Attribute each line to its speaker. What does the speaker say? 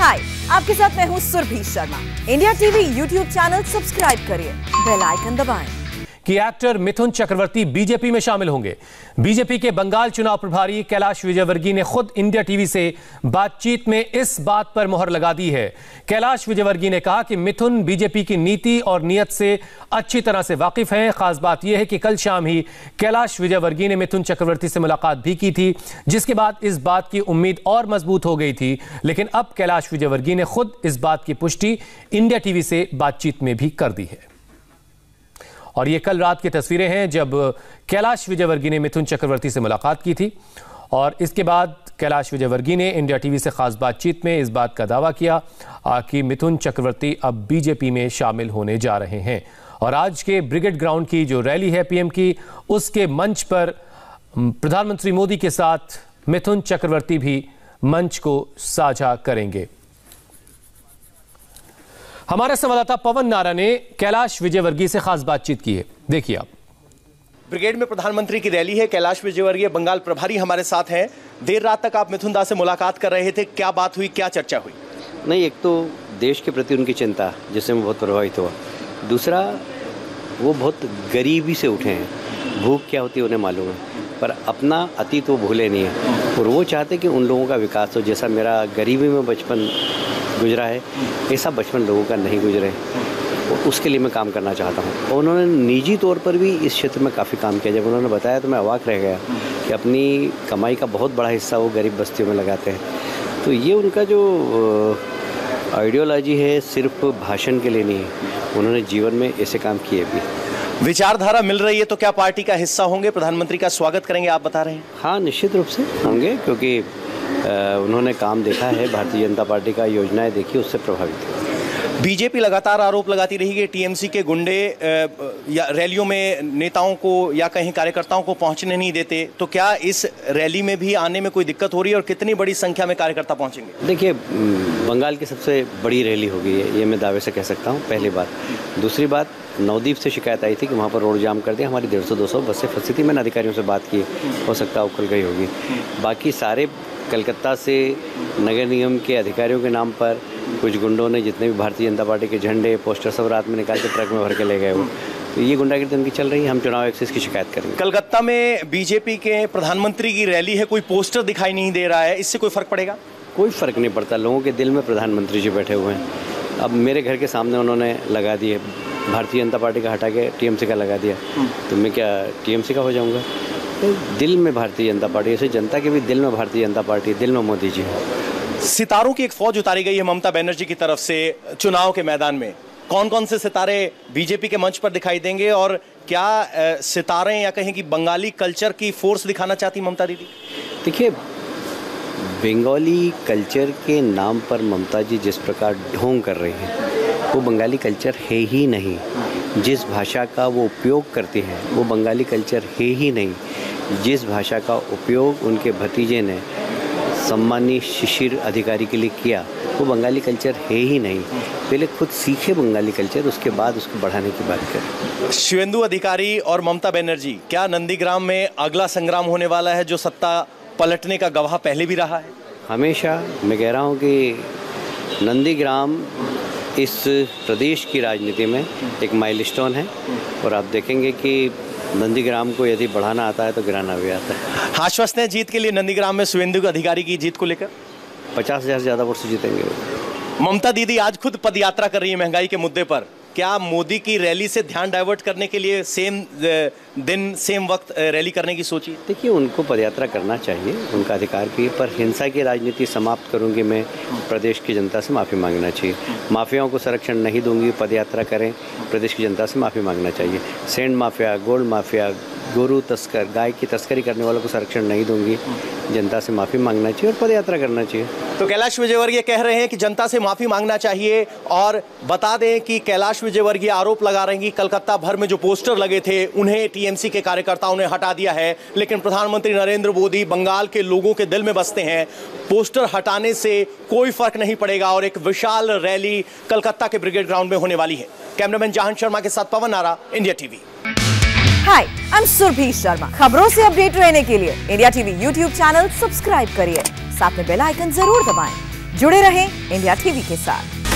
Speaker 1: हाय, आपके साथ मैं हूं Surabhi Sharma. India TV YouTube channel subscribe करिए, बेल आइकन दबाएं।
Speaker 2: कि एक्टर मिथुन चक्रवर्ती बीजेपी में शामिल होंगे। बीजेपी के बंगाल चुनाव प्रभारी कैलाश विजयवर्गीय ने खुद इंडिया टीवी से बातचीत में इस बात पर मुहर लगा दी है। कैलाश विजयवर्गीय ने कहा कि मिथुन बीजेपी की नीति और नीयत से अच्छी तरह से वाकिफ हैं। खास बात यह है कि कल शाम ही कैलाश विजयवर्गीय ने मिथुन चक्रवर्ती से मुलाकात भी की थी, जिसके बाद इस बात की उम्मीद और मजबूत हो गई थी। लेकिन अब कैलाश विजयवर्गीय ने खुद इस बात की पुष्टि इंडिया टीवी से बातचीत में भी कर दी है। और ये कल रात की तस्वीरें हैं जब कैलाश विजयवर्गीय ने मिथुन चक्रवर्ती से मुलाकात की थी। और इसके बाद कैलाश विजयवर्गीय ने इंडिया टीवी से खास बातचीत में इस बात का दावा किया कि मिथुन चक्रवर्ती अब बीजेपी में शामिल होने जा रहे हैं। और आज के ब्रिगेड ग्राउंड की जो रैली है पीएम की, उसके मंच पर प्रधानमंत्री मोदी के साथ मिथुन चक्रवर्ती भी मंच को साझा करेंगे। हमारे संवाददाता पवन नारा ने कैलाश विजयवर्गीय से खास बातचीत की है, देखिए आप।
Speaker 3: ब्रिगेड में प्रधानमंत्री की रैली है। कैलाश विजयवर्गीय बंगाल प्रभारी हमारे साथ हैं। देर रात तक आप मिथुन दा से मुलाकात कर रहे थे, क्या बात हुई, क्या चर्चा हुई?
Speaker 4: नहीं, एक तो देश के प्रति उनकी चिंता जिससे मैं बहुत प्रभावित हुआ। दूसरा, वो बहुत गरीबी से उठे हैं, भूख क्या होती है उन्हें मालूम है, पर अपना अतीत वो भूले नहीं है। और वो चाहते कि उन लोगों का विकास हो, जैसा मेरा गरीबी में बचपन गुजरा है ऐसा बचपन लोगों का नहीं गुजरे, और उसके लिए मैं काम करना चाहता हूँ। और उन्होंने निजी तौर पर भी इस क्षेत्र में काफ़ी काम किया। जब उन्होंने बताया तो मैं अवाक रह गया कि अपनी कमाई का बहुत बड़ा हिस्सा वो गरीब बस्तियों में लगाते हैं। तो ये उनका जो आइडियोलॉजी है सिर्फ भाषण के लिए नहीं है, उन्होंने जीवन में ऐसे काम किए भी।
Speaker 3: विचारधारा मिल रही है तो क्या पार्टी का हिस्सा होंगे? प्रधानमंत्री का स्वागत करेंगे आप बता रहे हैं?
Speaker 4: हाँ, निश्चित रूप से होंगे, क्योंकि उन्होंने काम देखा है, भारतीय जनता पार्टी का योजनाएं देखी, उससे प्रभावित है।
Speaker 3: बीजेपी लगातार आरोप लगाती रही कि टीएमसी के गुंडे या रैलियों में नेताओं को या कहीं कार्यकर्ताओं को पहुंचने नहीं देते, तो क्या इस रैली में भी आने में कोई दिक्कत हो रही है और कितनी बड़ी संख्या में कार्यकर्ता पहुंचेंगे?
Speaker 4: देखिए, बंगाल की सबसे बड़ी रैली होगी ये मैं दावे से कह सकता हूँ, पहली बात। दूसरी बात, नवदीप से शिकायत आई थी कि वहाँ पर रोड जाम कर दिया, हमारी 150-200 बसें फंसी थी। मैंने अधिकारियों से बात की, हो सकता है उखल गई होगी। बाकी सारे कलकत्ता से नगर निगम के अधिकारियों के नाम पर कुछ गुंडों ने जितने भी भारतीय जनता पार्टी के झंडे पोस्टर सब रात में निकाल के ट्रक में भर के ले गए वो। तो ये गुंडागिरी उनकी चल रही है, हम चुनाव एक्सेस की शिकायत करेंगे।
Speaker 3: कलकत्ता में बीजेपी के प्रधानमंत्री की रैली है, कोई पोस्टर दिखाई नहीं दे रहा है, इससे कोई फर्क पड़ेगा?
Speaker 4: कोई फर्क नहीं पड़ता, लोगों के दिल में प्रधानमंत्री जी बैठे हुए हैं। अब मेरे घर के सामने उन्होंने लगा दिए, भारतीय जनता पार्टी का हटा के टीएमसी का लगा दिया, तो मैं क्या टीएमसी का हो जाऊँगा? दिल में भारतीय जनता पार्टी, ऐसे जनता के भी दिल में भारतीय जनता पार्टी, दिल में मोदी जी है।
Speaker 3: सितारों की एक फौज उतारी गई है ममता बनर्जी की तरफ से चुनाव के मैदान में। कौन कौन से सितारे बीजेपी के मंच पर दिखाई देंगे और क्या सितारे या कहें कि बंगाली कल्चर की फोर्स दिखाना चाहती ममता दीदी?
Speaker 4: देखिए, बंगाली कल्चर के नाम पर ममता जी जिस प्रकार ढोंग कर रही हैं, वो बंगाली कल्चर है ही नहीं। जिस भाषा का वो उपयोग करती हैं वो बंगाली कल्चर है ही नहीं। जिस भाषा का उपयोग उनके भतीजे ने सम्मानीय शिशिर अधिकारी के लिए किया वो बंगाली कल्चर है ही नहीं। पहले खुद सीखे बंगाली कल्चर, उसके बाद उसको बढ़ाने की बात करें।
Speaker 3: शिवेंदु अधिकारी और ममता बनर्जी, क्या नंदीग्राम में अगला संग्राम होने वाला है जो सत्ता पलटने का गवाह पहले भी रहा है? हमेशा
Speaker 4: मैं कह रहा हूँ कि नंदीग्राम इस प्रदेश की राजनीति में एक माइलस्टोन है, और आप देखेंगे कि नंदीग्राम को यदि बढ़ाना आता है तो गिराना भी आता है।
Speaker 3: आश्वस्त हैं जीत के लिए नंदीग्राम में शिवेंदु अधिकारी की जीत को लेकर?
Speaker 4: 50,000 से ज़्यादा वोट से जीतेंगे।
Speaker 3: ममता दीदी आज खुद पदयात्रा कर रही है महंगाई के मुद्दे पर, क्या मोदी की रैली से ध्यान डाइवर्ट करने के लिए सेम दिन सेम वक्त रैली करने की सोची?
Speaker 4: देखिए, उनको पदयात्रा करना चाहिए, उनका अधिकार भी है, पर हिंसा की राजनीति समाप्त करूंगी मैं, प्रदेश की जनता से माफ़ी मांगना चाहिए। माफियाओं को संरक्षण नहीं दूंगी, पदयात्रा करें, प्रदेश की जनता से माफ़ी मांगना चाहिए। सैंड माफिया, गोल्ड माफिया, गोरू तस्कर, गाय की तस्करी करने वालों को संरक्षण नहीं दूंगी, जनता से माफ़ी मांगना चाहिए और पदयात्रा करना चाहिए।
Speaker 3: तो कैलाश विजयवर्गीय कह रहे हैं कि जनता से माफ़ी मांगना चाहिए। और बता दें कि कैलाश विजयवर्गीय आरोप लगा रहे हैं कि कलकत्ता भर में जो पोस्टर लगे थे उन्हें टीएमसी के कार्यकर्ताओं ने हटा दिया है, लेकिन प्रधानमंत्री नरेंद्र मोदी बंगाल के लोगों के दिल में बसते हैं। पोस्टर हटाने से कोई फर्क नहीं पड़ेगा और एक विशाल रैली कलकत्ता के ब्रिगेड ग्राउंड में होने वाली है। कैमरामैन जहान शर्मा के साथ Pawan Nara, India TV.
Speaker 1: Hi, I am Surabhi Sharma. खबरों से अपडेट रहने के लिए India TV YouTube channel subscribe करिए, साथ में बेल आइकन जरूर दबाएं। जुड़े रहें इंडिया टीवी के साथ।